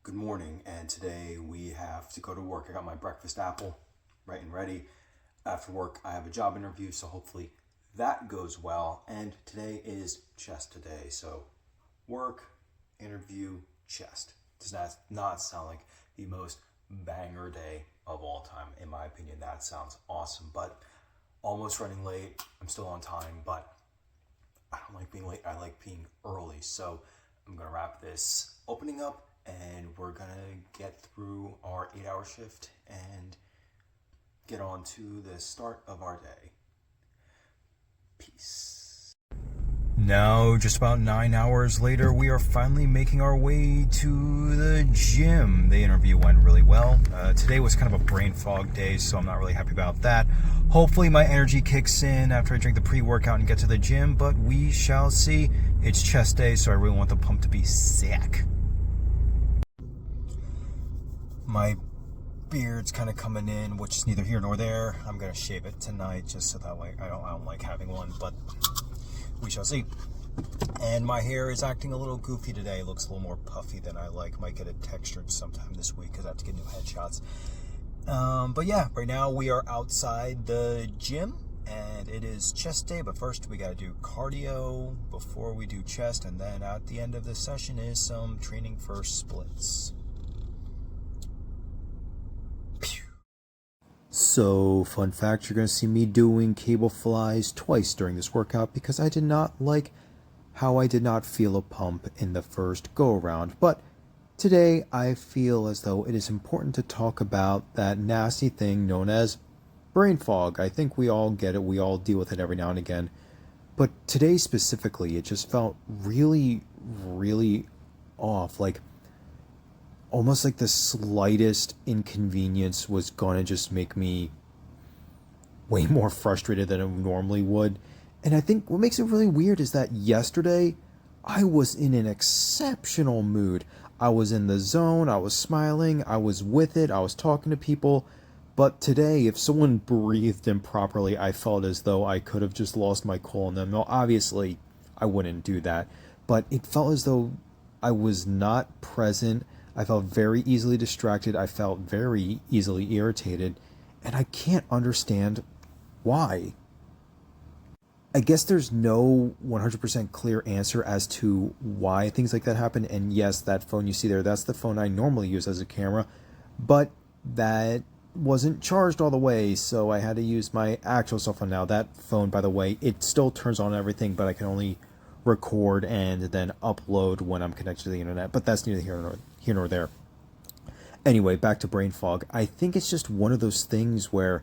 Good morning, and today we have to go to work. I got my breakfast apple right and ready. After work, I have a job interview, so hopefully that goes well. And today is chest today, so work, interview, chest. Does not sound like the most banger day of all time. In my opinion, that sounds awesome, but almost running late. I'm still on time, but I don't like being late. I like being early. So I'm going to wrap this opening up and we're going to get through our 8-hour shift and get on to the start of our day. Peace. Now, just about 9 hours later, we are finally making our way to the gym. The interview went really well. Today was kind of a brain fog day, so I'm not really happy about that. Hopefully my energy kicks in after I drink the pre-workout and get to the gym, but we shall see. It's chest day, so I really want the pump to be sick. My beard's kind of coming in, which is neither here nor there. I'm going to shave it tonight just so that way I don't like having one, but we shall see. And my hair is acting a little goofy today. It looks a little more puffy than I like. Might get it textured sometime this week because I have to get new headshots. But yeah, right now we are outside the gym and it is chest day. But first we got to do cardio before we do chest. And then at the end of the session is some training for splits. So, fun fact, you're going to see me doing cable flies twice during this workout because I did not like how I did not feel a pump in the first go-around. But today, I feel as though it is important to talk about that nasty thing known as brain fog. I think we all get it. We all deal with it every now and again. But today specifically, it just felt really, really off. Like, almost like the slightest inconvenience was going to just make me way more frustrated than it normally would. And I think what makes it really weird is that yesterday I was in an exceptional mood. I was in the zone, I was smiling, I was with it, I was talking to people. But today, if someone breathed improperly, I felt as though I could have just lost my cool on them. Now, obviously, I wouldn't do that. But it felt as though I was not present. I felt very easily distracted. I felt very easily irritated. And I can't understand why. I guess there's no 100% clear answer as to why things like that happen. And yes, that phone you see there, that's the phone I normally use as a camera. But that wasn't charged all the way, so I had to use my actual cell phone now. That phone, by the way, it still turns on everything, but I can only record and then upload when I'm connected to the internet. But that's neither here nor there. Anyway, back to brain fog. I think it's just one of those things where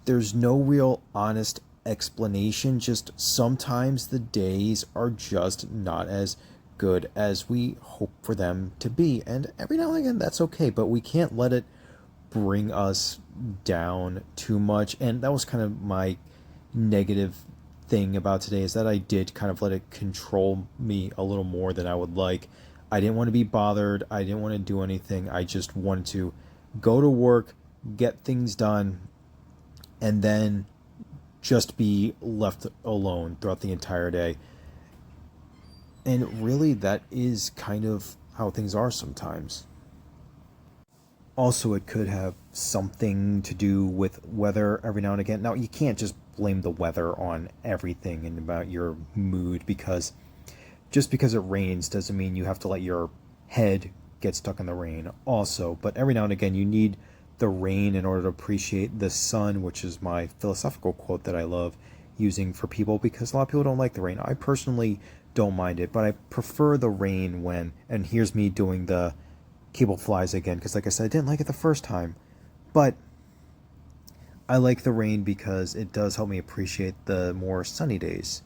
there's no real honest explanation. Just sometimes the days are just not as good as we hope for them to be. And every now and again, that's okay, but we can't let it bring us down too much. And that was kind of my negative thing about today, is that I did kind of let it control me a little more than I would like. I didn't want to be bothered. I didn't want to do anything. I just wanted to go to work, get things done, and then just be left alone throughout the entire day. And really, that is kind of how things are sometimes. Also, it could have something to do with weather every now and again. Now, you can't just blame the weather on everything and about your mood, because just because it rains doesn't mean you have to let your head get stuck in the rain also. But every now and again, you need the rain in order to appreciate the sun, which is my philosophical quote that I love using for people, because a lot of people don't like the rain. I personally don't mind it, but I prefer the rain when, and here's me doing the cable flies again, because like I said, I didn't like it the first time, but I like the rain because it does help me appreciate the more sunny days.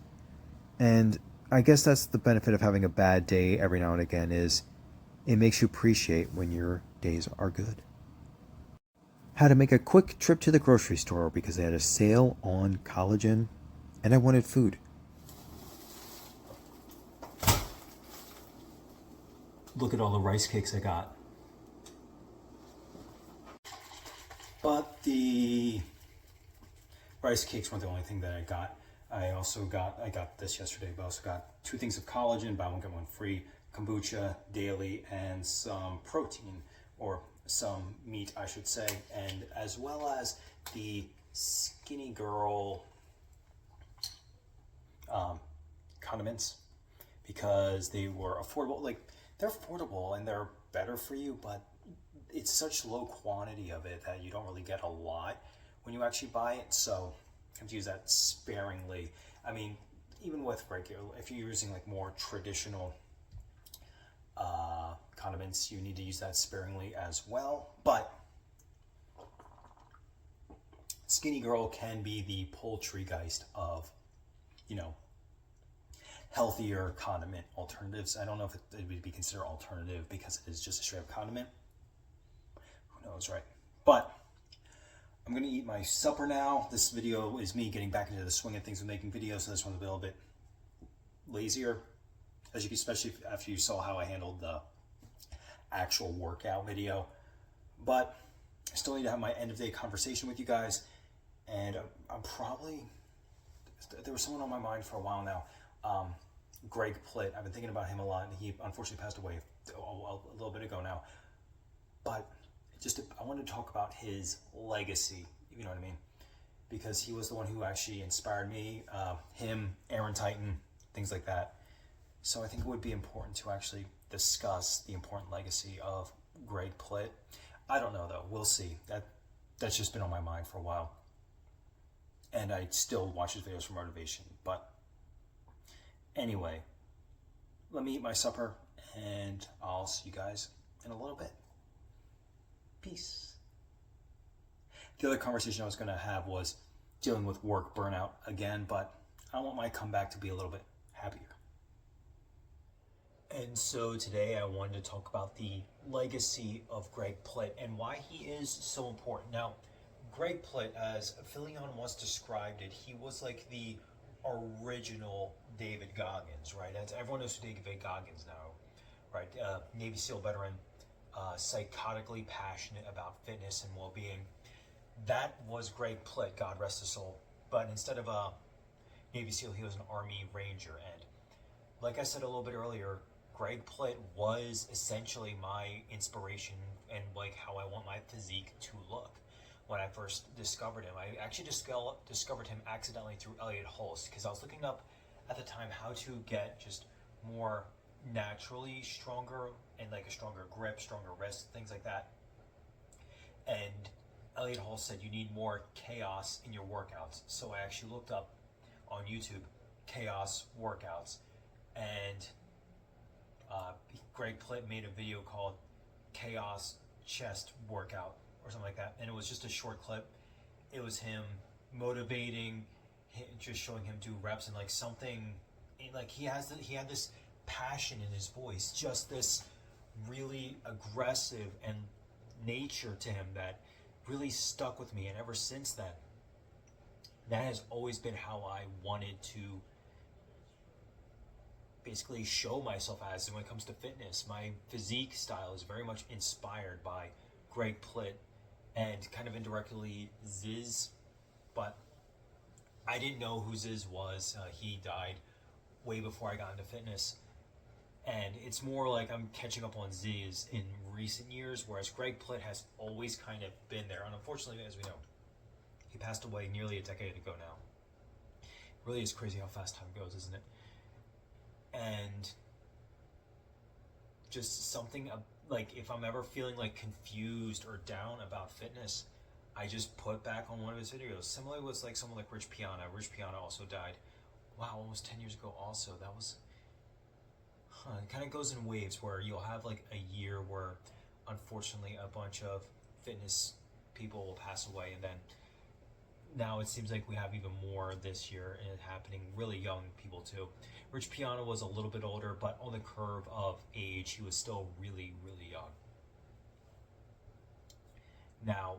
And I guess that's the benefit of having a bad day every now and again, is it makes you appreciate when your days are good. Had to make a quick trip to the grocery store because they had a sale on collagen and I wanted food. Look at all the rice cakes I got. But the rice cakes weren't the only thing that I got. I got this yesterday, but I also got 2 things of collagen, buy one, get one free, kombucha daily and some protein, or some meat, I should say, and as well as the Skinny Girl condiments, because they were affordable. Like, they're affordable and they're better for you, but it's such low quantity of it that you don't really get a lot when you actually buy it. So you have to use that sparingly. I mean, even with regular, if you're using like more traditional condiments, you need to use that sparingly as well. But Skinny Girl can be the poultrygeist of, healthier condiment alternatives. I don't know if it would be considered alternative because it is just a straight up condiment. Who knows, right? But I'm gonna eat my supper now. This video is me getting back into the swing of things with making videos, so this one's a little bit lazier, especially after you saw how I handled the actual workout video. But I still need to have my end of day conversation with you guys, and there was someone on my mind for a while now. Greg Plitt. I've been thinking about him a lot, and he unfortunately passed away a little bit ago now. But I wanted to talk about his legacy, you know what I mean? Because he was the one who actually inspired me, him, Aaron Titan, things like that. So I think it would be important to actually discuss the important legacy of Greg Plitt. I don't know though, we'll see. That's just been on my mind for a while. And I still watch his videos for motivation. But anyway, let me eat my supper, and I'll see you guys in a little bit. Peace. The other conversation I was going to have was dealing with work burnout again, but I want my comeback to be a little bit happier. And so today I wanted to talk about the legacy of Greg Plitt and why he is so important. Now, Greg Plitt, as Philion once described it, he was like the original David Goggins, right? Everyone knows who David Goggins now, right? Navy SEAL veteran, psychotically passionate about fitness and well-being. That was Greg Plitt, God rest his soul. But instead of a Navy SEAL, he was an Army Ranger. And like I said a little bit earlier, Greg Plitt was essentially my inspiration and like how I want my physique to look. When I first discovered him, I actually discovered him accidentally through Elliot Hulse, because I was looking up at the time how to get just more naturally stronger and like a stronger grip, stronger wrist, things like that. And Elliot Hulse said you need more chaos in your workouts. So I actually looked up on YouTube chaos workouts, and Greg Plitt made a video called Chaos Chest Workout or something like that, and it was just a short clip. It was him motivating, just showing him do reps, and like something, like he had this passion in his voice, just this really aggressive and nature to him that really stuck with me. And ever since then, that has always been how I wanted to basically show myself as when it comes to fitness. My physique style is very much inspired by Greg Plitt and kind of indirectly Ziz, but I didn't know who Ziz was. He died way before I got into fitness, and it's more like I'm catching up on Ziz in recent years, whereas Greg Plitt has always kind of been there. And unfortunately, as we know, he passed away nearly a decade ago now. It really is crazy how fast time goes, isn't it? And just something like, if I'm ever feeling like confused or down about fitness, I just put back on one of his videos. Similarly with like someone like Rich Piana. Rich Piana also died, wow, almost 10 years ago also. That was, it kind of goes in waves where you'll have like a year where unfortunately a bunch of fitness people will pass away, and then now it seems like we have even more this year, and it happening really young people too. Rich Piana was a little bit older, but on the curve of age, he was still really, really young. Now,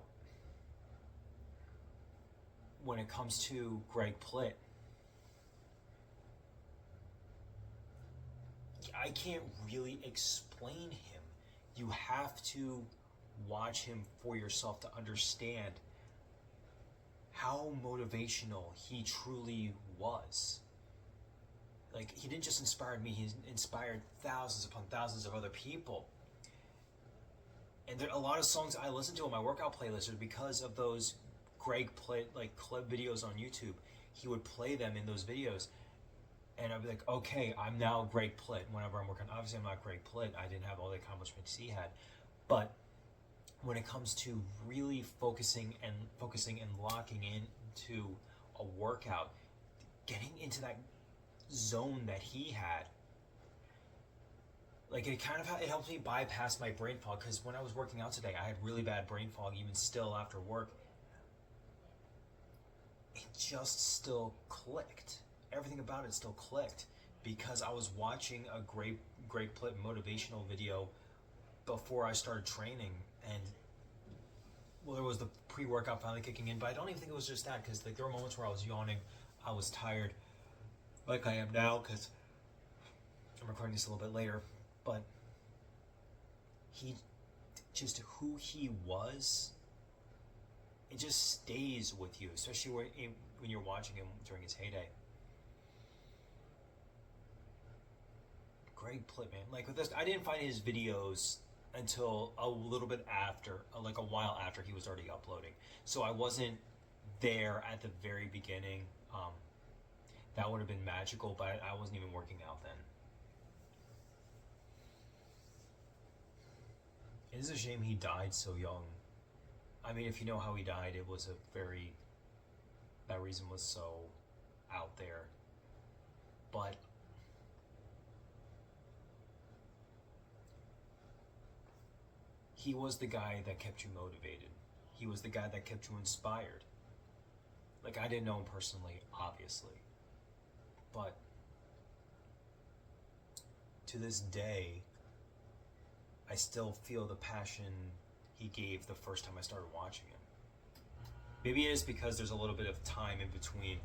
when it comes to Greg Plitt, I can't really explain him. You have to watch him for yourself to understand how motivational he truly was. Like, he didn't just inspire me, he inspired thousands upon thousands of other people. And there are a lot of songs I listen to on my workout playlist are because of those Greg Plitt like clip videos on YouTube. He would play them in those videos, and I'd be like, okay, I'm now Greg Plitt. Whenever I'm working, obviously I'm not Greg Plitt. I didn't have all the accomplishments he had, but when it comes to really focusing and locking into a workout, getting into that zone that he had, like it helped me bypass my brain fog, because when I was working out today I had really bad brain fog even still after work. It just still clicked. Everything about it still clicked because I was watching a great Plitt motivational video before I started training, and well, there was the pre-workout finally kicking in, but I don't even think it was just that, because like there were moments where I was yawning, I was tired, like I am now, because I'm recording this a little bit later. But he, just who he was, it just stays with you, especially when you're watching him during his heyday. Greg Plitt, man. Like with this, I didn't find his videos until a little bit after, like a while after he was already uploading. So I wasn't there at the very beginning. That would have been magical, but I wasn't even working out then. It is a shame he died so young. I mean, if you know how he died, it was that reason was so out there. But he was the guy that kept you motivated. He was the guy that kept you inspired. Like, I didn't know him personally, obviously. But to this day, I still feel the passion he gave the first time I started watching him. Maybe it is because there's a little bit of time in between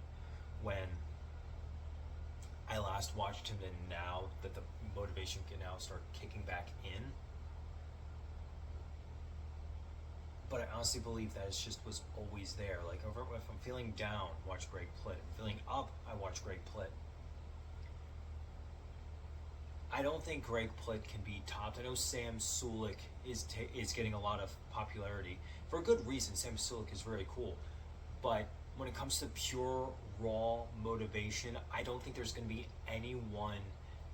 when I last watched him and now that the motivation can now start kicking back in. But I honestly believe that it just was always there. Like, if I'm feeling down, watch Greg Plitt. If I'm feeling up, I watch Greg Plitt. I don't think Greg Plitt can be topped. I know Sam Sulek is getting a lot of popularity for a good reason. Sam Sulek is very cool, but when it comes to pure raw motivation, I don't think there's going to be anyone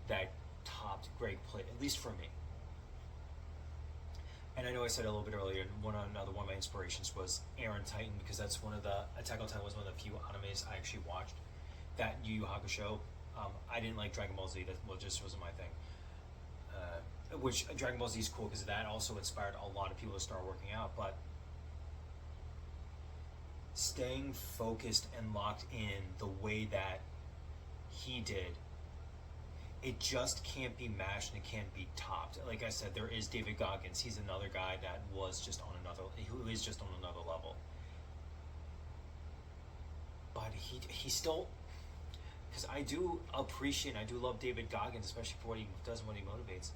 that topped Greg Plitt, at least for me. And I know I said a little bit earlier, another one of my inspirations was Aaron Titan, because that's one of the Attack on Titan was one of the few animes I actually watched. That Yu Yu Hakusho. I didn't like Dragon Ball Z. That just wasn't my thing. Which Dragon Ball Z is cool because that also inspired a lot of people to start working out. But staying focused and locked in the way that he did, it just can't be matched and it can't be topped. Like I said, there is David Goggins. He's another guy that who is just on another level. But he still, because I do appreciate and I do love David Goggins, especially for what he does and what he motivates.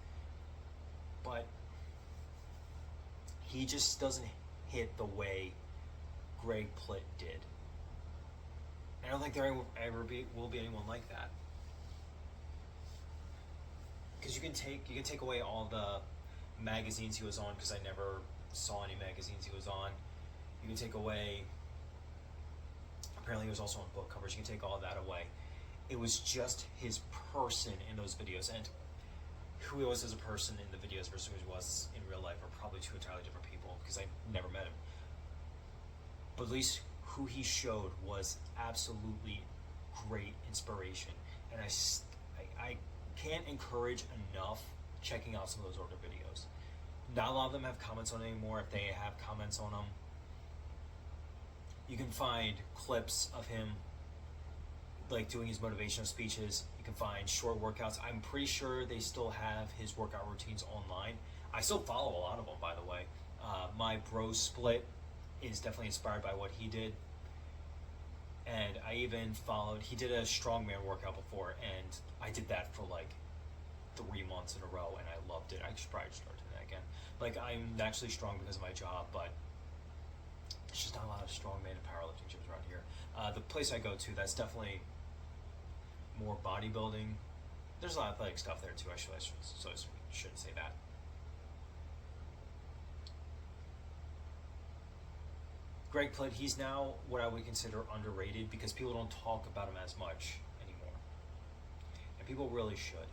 But he just doesn't hit the way Greg Plitt did. I don't think there will be anyone like that. Because you can take away all the magazines he was on, because I never saw any magazines he was on. You can take away, apparently he was also on book covers. You can take all that away. It was just his person in those videos, and who he was as a person in the videos versus who he was in real life are probably two entirely different people, because I never met him. But at least who he showed was absolutely great inspiration, and I can't encourage enough checking out some of those older videos. Not a lot of them have comments on it anymore. If they have comments on them, you can find clips of him like doing his motivational speeches. You can find short workouts. I'm pretty sure they still have his workout routines online. I still follow a lot of them, by the way. My bro Split is definitely inspired by what he did. And I even followed, he did a strongman workout before, and I did that for like 3 months in a row, and I loved it. I should probably start doing that again. Like, I'm naturally strong because of my job, but there's just not a lot of strongman and powerlifting gyms around here. The place I go to, that's definitely more bodybuilding. There's a lot of athletic stuff there too. I shouldn't say that. Greg Plitt, he's now what I would consider underrated because people don't talk about him as much anymore. And people really should.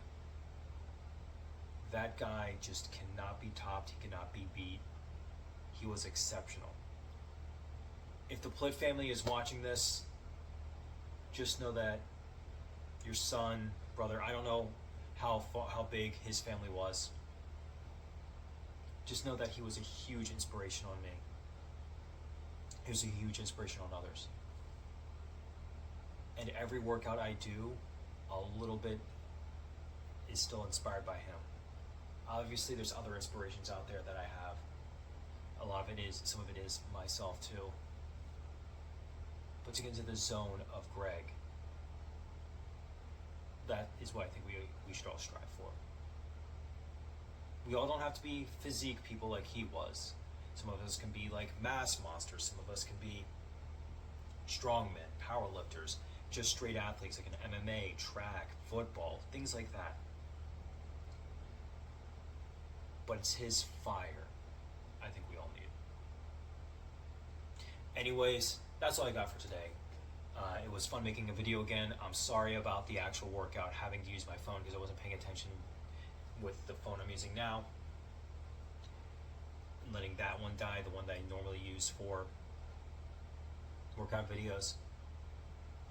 That guy just cannot be topped. He cannot be beat. He was exceptional. If the Plitt family is watching this, just know that your son, brother, I don't know how big his family was. Just know that he was a huge inspiration on me. He was a huge inspiration on others. And every workout I do, a little bit is still inspired by him. Obviously, there's other inspirations out there that I have. Some of it is myself too. But to get into the zone of Greg, that is what I think we should all strive for. We all don't have to be physique people like he was. Some of us can be like mass monsters. Some of us can be strongmen, powerlifters, just straight athletes like an MMA, track, football, things like that. But it's his fire I think we all need. Anyways, that's all I got for today. It was fun making a video again. I'm sorry about the actual workout, having to use my phone because I wasn't paying attention with the phone I'm using now. And letting that one die, the one that I normally use for workout videos.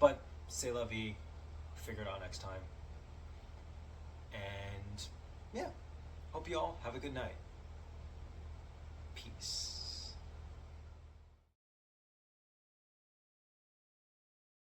But c'est la vie. Figure it out next time. And yeah, hope you all have a good night. Peace.